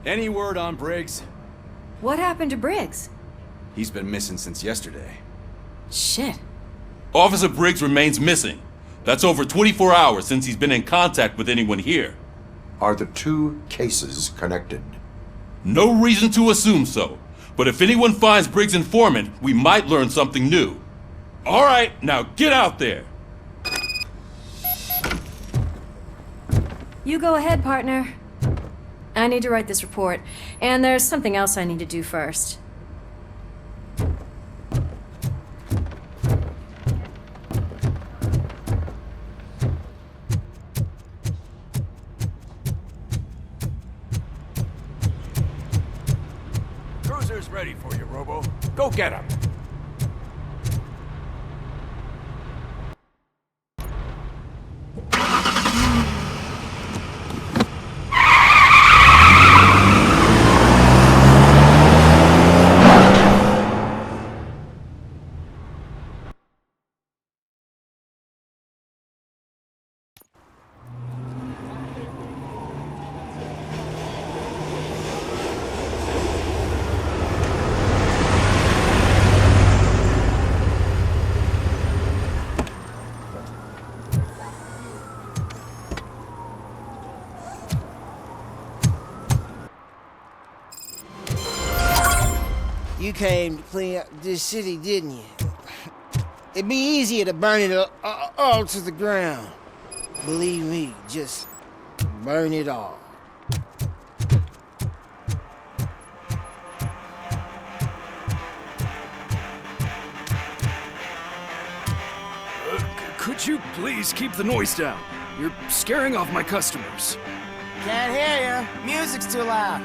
Any word on Briggs? What happened to Briggs? He's been missing since yesterday. Shit. Officer Briggs remains missing. That's over 24 hours since he's been in contact with anyone here. Are the two cases connected? No reason to assume so. But if anyone finds Briggs' informant, we might learn something new. All right, now get out there. You go ahead, partner. I need to write this report, and there's something else I need to do first. Cruiser's ready for you, Robo. Go get him. You came to clean up this city, didn't you? It'd be easier to burn it all to the ground. Believe me, just burn it all. Could you please keep the noise down? You're scaring off my customers. Can't hear you. Music's too loud.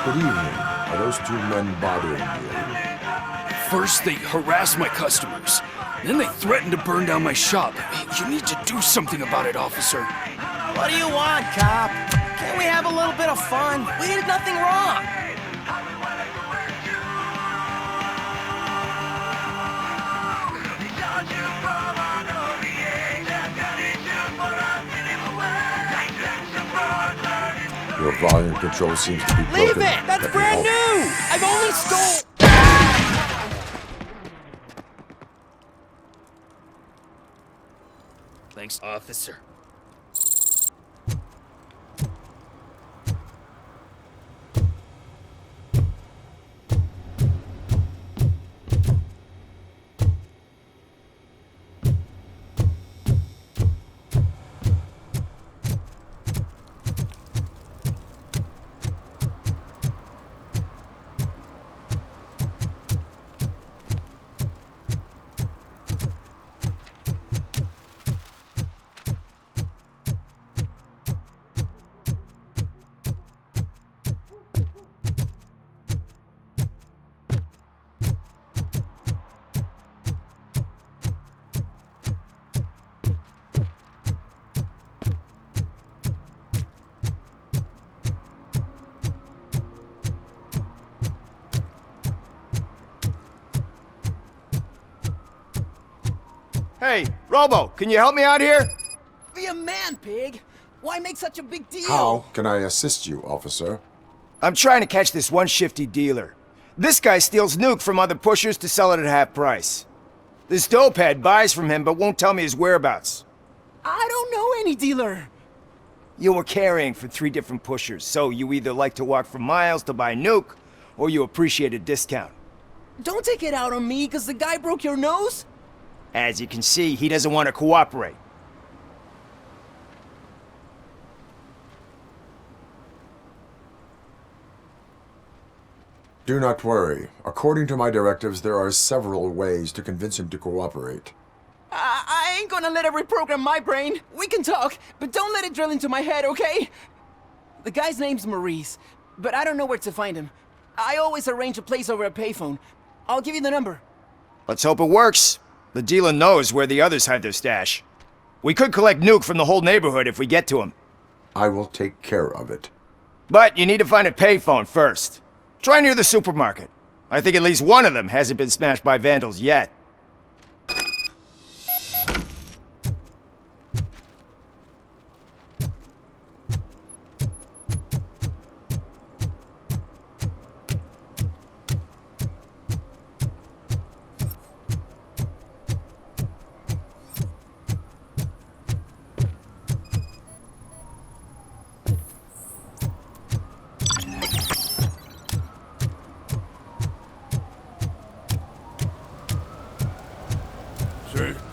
Good evening. Are those two men bothering you? First, they harass my customers. Then they threaten to burn down my shop. You need to do something about it, officer. What do you want, cop? Can't we have a little bit of fun? We did nothing wrong. Your volume control seems to be broken. Leave it! That's brand new! I've only stole... Thanks, officer. Hey, Robo, can you help me out here? Be a man, pig! Why make such a big deal? How can I assist you, officer? I'm trying to catch this one shifty dealer. This guy steals nuke from other pushers to sell it at half price. This dopehead buys from him but won't tell me his whereabouts. I don't know any dealer. You were carrying for 3 different pushers, so you either like to walk for miles to buy nuke, or you appreciate a discount. Don't take it out on me, because the guy broke your nose? As you can see, he doesn't want to cooperate. Do not worry. According to my directives, there are several ways to convince him to cooperate. I ain't gonna let it reprogram my brain. We can talk, but don't let it drill into my head, okay? The guy's name's Maurice, but I don't know where to find him. I always arrange a place over a payphone. I'll give you the number. Let's hope it works. The dealer knows where the others hide their stash. We could collect nuke from the whole neighborhood if we get to him. I will take care of it. But you need to find a payphone first. Try near the supermarket. I think at least one of them hasn't been smashed by vandals yet.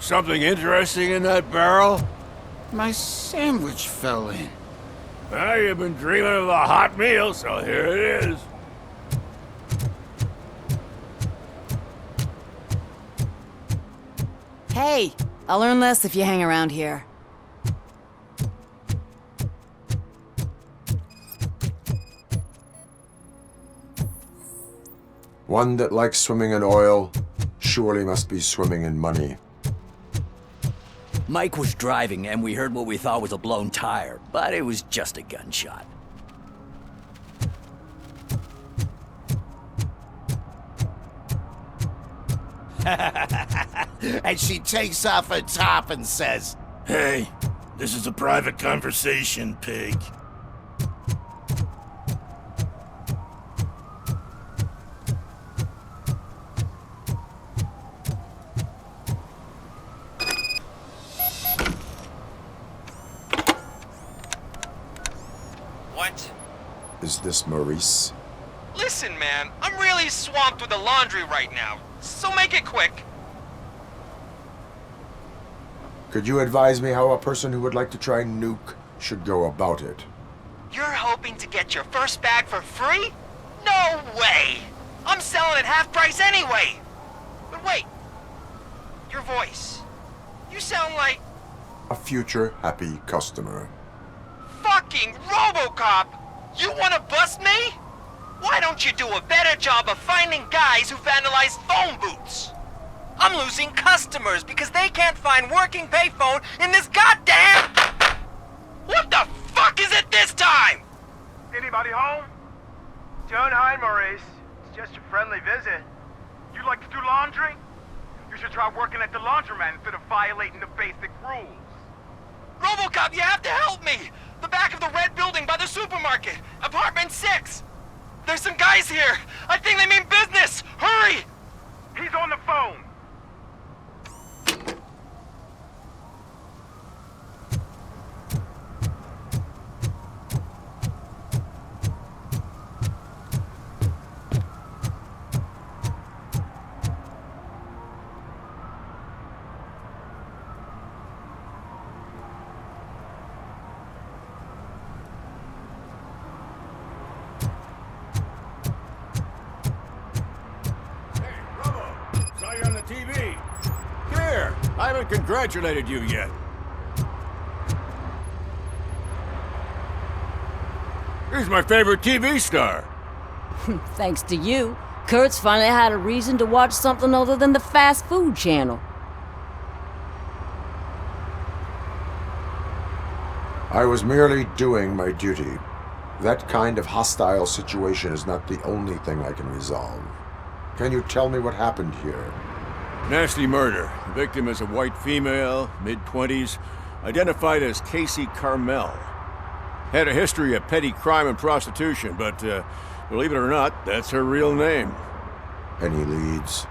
Something interesting in that barrel? My sandwich fell in. Well, you've been dreaming of a hot meal, so here it is. Hey, I'll learn less if you hang around here. One that likes swimming in oil surely must be swimming in money. Mike was driving, and we heard what we thought was a blown tire, but it was just a gunshot. And she takes off her top and says, Hey, this is a private conversation, pig. What? Is this Maurice? Listen, man, I'm really swamped with the laundry right now, so make it quick. Could you advise me how a person who would like to try nuke should go about it? You're hoping to get your first bag for free? No way! I'm selling at half price anyway! But wait, your voice. You sound like A future happy customer. fucking Robocop! You wanna bust me? Why don't you do a better job of finding guys who vandalize phone booths? I'm losing customers because they can't find working payphone in this goddamn... What the fuck is it this time? Anybody home? Don't hide, Maurice. It's just a friendly visit. You like to do laundry? You should try working at the laundromat instead of violating the basic rules. Robocop, you have to help me! The back of the red building by the supermarket, apartment 6. There's some guys here. I think they mean business. Hurry! He's on the phone. TV. Come here. I haven't congratulated you yet. He's my favorite TV star. Thanks to you, Kurt's finally had a reason to watch something other than the fast food channel. I was merely doing my duty. That kind of hostile situation is not the only thing I can resolve. Can you tell me what happened here? Nasty murder. The victim is a white female, mid-20s, identified as Casey Carmel. Had a history of petty crime and prostitution, but believe it or not, that's her real name. Any leads?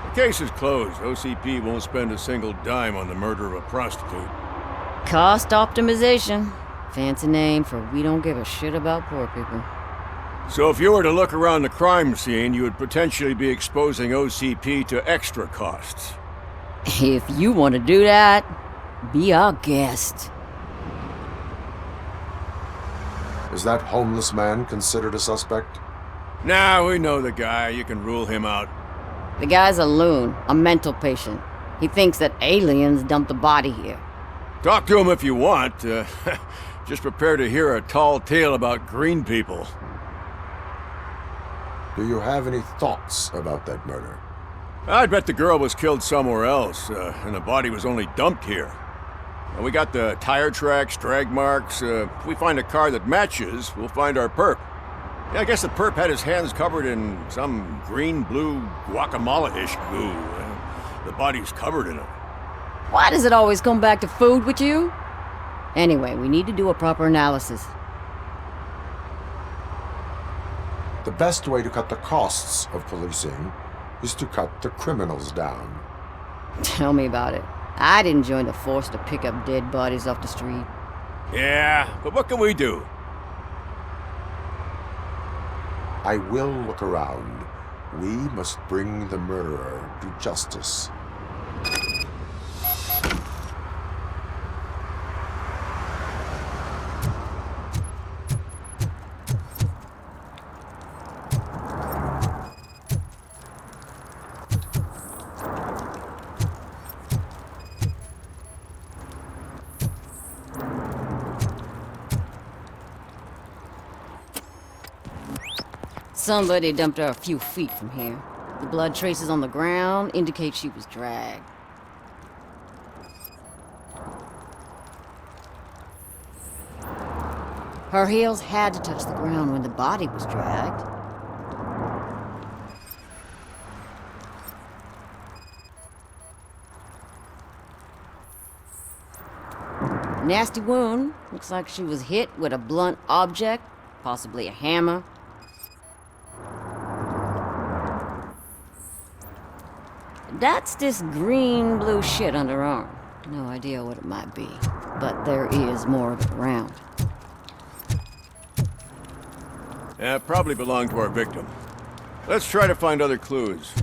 The case is closed. OCP won't spend a single dime on the murder of a prostitute. Cost optimization. Fancy name for we don't give a shit about poor people. So if you were to look around the crime scene, you would potentially be exposing OCP to extra costs. If you want to do that, be our guest. Is that homeless man considered a suspect? Nah, we know the guy. You can rule him out. The guy's a loon, a mental patient. He thinks that aliens dumped the body here. Talk to him if you want. Just prepare to hear a tall tale about green people. Do you have any thoughts about that murder? I bet the girl was killed somewhere else, and the body was only dumped here. And we got the tire tracks, drag marks. If we find a car that matches, we'll find our perp. Yeah, I guess the perp had his hands covered in some green-blue guacamole-ish goo. The body's covered in it. Why does it always come back to food with you? Anyway, we need to do a proper analysis. The best way to cut the costs of policing is to cut the criminals down. Tell me about it. I didn't join the force to pick up dead bodies off the street. Yeah, but what can we do? I will look around. We must bring the murderer to justice. Somebody dumped her a few feet from here. The blood traces on the ground indicate she was dragged. Her heels had to touch the ground when the body was dragged. Nasty wound. Looks like she was hit with a blunt object, possibly a hammer. That's this green-blue shit on her arm. No idea what it might be, but there is more of it around. Yeah, probably belonged to our victim. Let's try to find other clues.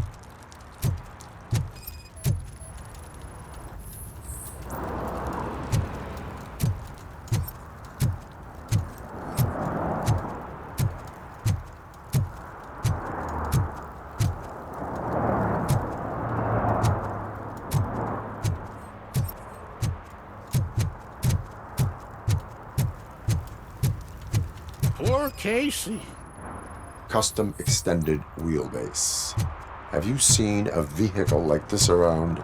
Poor Casey. Custom extended wheelbase. Have you seen a vehicle like this around?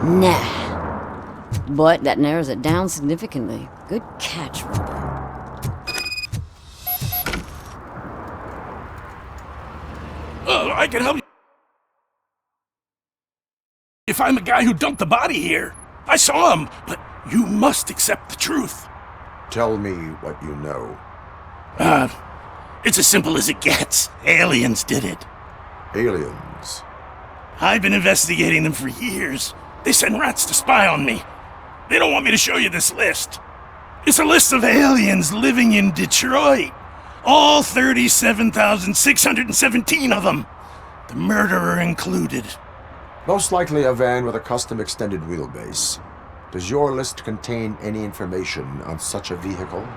Nah. But that narrows it down significantly. Good catch, Robo. I can help you. If I'm the guy who dumped the body here. I saw him, but you must accept the truth. Tell me what you know. It's as simple as it gets. Aliens did it. Aliens? I've been investigating them for years. They send rats to spy on me. They don't want me to show you this list. It's a list of aliens living in Detroit. All 37,617 of them. The murderer included. Most likely a van with a custom extended wheelbase. Does your list contain any information on such a vehicle?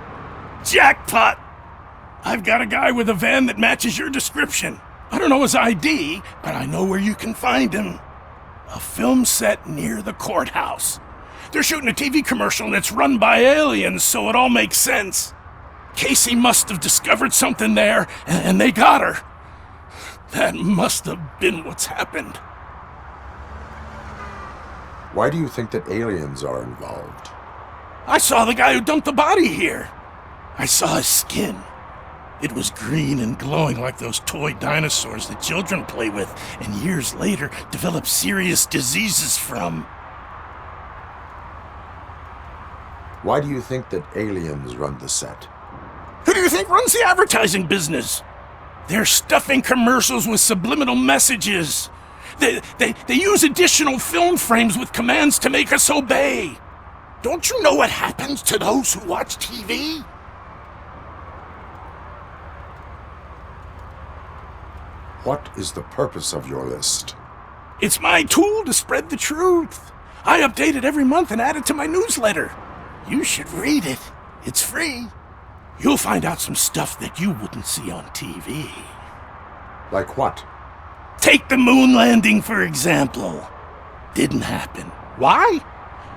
Jackpot! I've got a guy with a van that matches your description. I don't know his ID, but I know where you can find him. A film set near the courthouse. They're shooting a TV commercial and it's run by aliens, so it all makes sense. Casey must have discovered something there, and they got her. That must have been what's happened. Why do you think that aliens are involved? I saw the guy who dumped the body here. I saw his skin. It was green and glowing like those toy dinosaurs that children play with and years later develop serious diseases from. Why do you think that aliens run the set? Who do you think runs the advertising business? They're stuffing commercials with subliminal messages. They use additional film frames with commands to make us obey. Don't you know what happens to those who watch TV? What is the purpose of your list? It's my tool to spread the truth. I update it every month and add it to my newsletter. You should read it. It's free. You'll find out some stuff that you wouldn't see on TV. Like what? Take the moon landing, for example. Didn't happen. Why?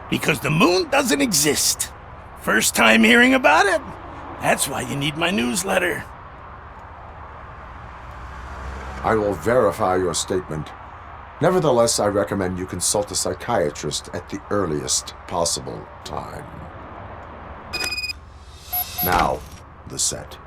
Because the moon doesn't exist. First time hearing about it? That's why you need my newsletter. I will verify your statement. Nevertheless, I recommend you consult a psychiatrist at the earliest possible time. Now, the set.